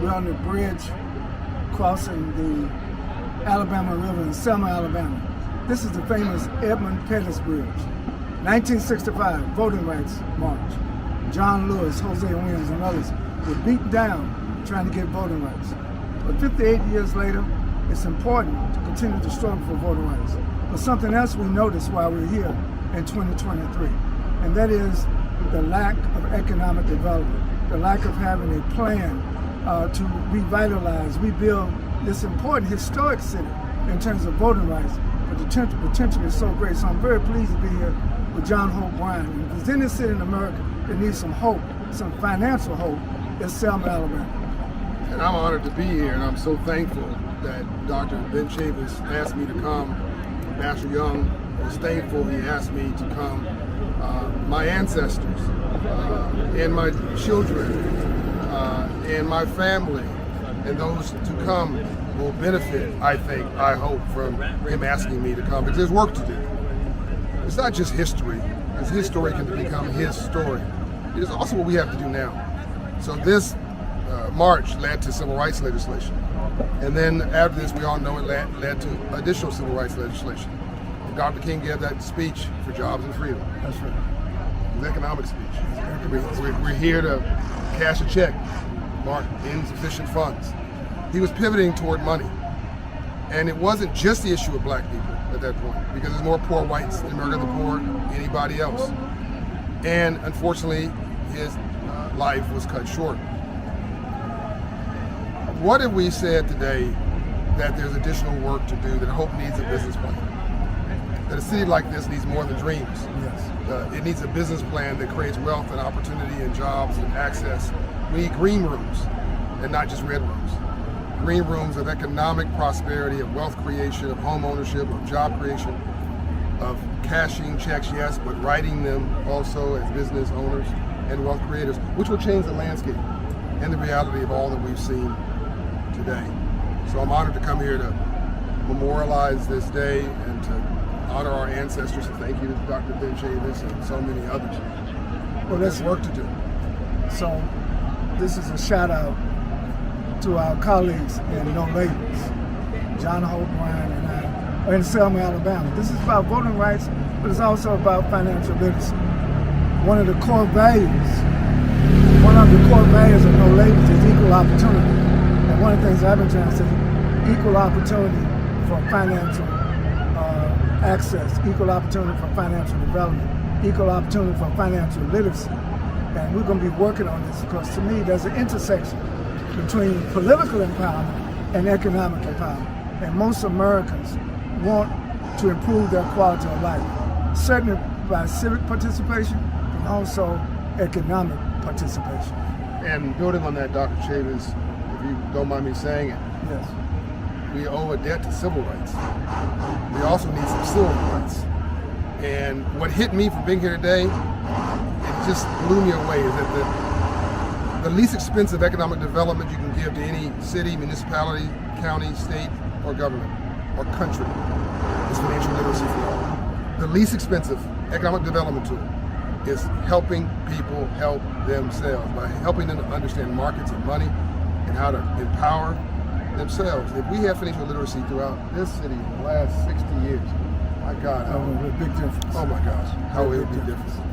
We're on the bridge crossing the Alabama River in Selma, Alabama. This is the famous Edmund Pettus Bridge. 1965, voting rights march. John Lewis, Jose Williams, and others were beaten down trying to get voting rights. But 58 years later, it's important to continue to struggle for voting rights. But something else we noticed while we're here in 2023, and that is the lack of economic development, the lack of having a plan to revitalize, rebuild this important historic city in terms of voting rights. But the potential is so great. So I'm very pleased to be here with John Hope Bryant. And if there's any city in America that needs some hope, some financial hope, it's Selma, Alabama. And I'm honored to be here, and I'm so thankful that Dr. Ben Chavis asked me to come. Master Young was thankful he asked me to come. My ancestors and my children and my family and those to come will benefit, I think, I hope, from him asking me to come, because there's work to do. It's not just history, because his story can become his story. It is also what we have to do now. So this march led to civil rights legislation. And then after this, we all know it led to additional civil rights legislation. And Dr. King gave that speech for jobs and freedom. That's right. His economic speech. We're here to cash a check, mark insufficient funds. He was pivoting toward money. And it wasn't just the issue of black people at that point, because there's more poor whites in America than poor anybody else. And unfortunately, his life was cut short. What if we said today that there's additional work to do, that Hope needs a business plan? That a city like this needs more than dreams. Yes. It needs a business plan that creates wealth and opportunity and jobs and access. We need green rooms and not just red rooms. Green rooms of economic prosperity, of wealth creation, of home ownership, of job creation, of cashing checks, yes, but writing them also as business owners and wealth creators, which will change the landscape and the reality of all that we've seen today. So I'm honored to come here to memorialize this day and to honor our ancestors, and thank you to Dr. Ben Chavis and so many others. Well, there's work to do. So this is a shout out to our colleagues in No Labels, John Hope Bryant and I, are in Selma, Alabama. This is about voting rights, but it's also about financial literacy. One of the core values of No Labels is equal opportunity. And one of the things I've been trying to say, equal opportunity for financial access, equal opportunity for financial development, equal opportunity for financial literacy. And we're going to be working on this because, to me, there's an intersection between political empowerment and economic empowerment. And most Americans want to improve their quality of life, certainly by civic participation and also economic participation. And building on that, Dr. Chavis, if you don't mind me saying it, yes, we owe a debt to civil rights. We also need some civil rights. And what hit me from being here today, it just blew me away, is that the least expensive economic development you can give to any city, municipality, county, state, or government, or country is financial literacy for all. The least expensive economic development tool is helping people help themselves, by helping them to understand markets and money and how to empower themselves. If we have financial literacy throughout this city in the last 60 years, my God, that would be a big difference. Oh my gosh, how it would be different.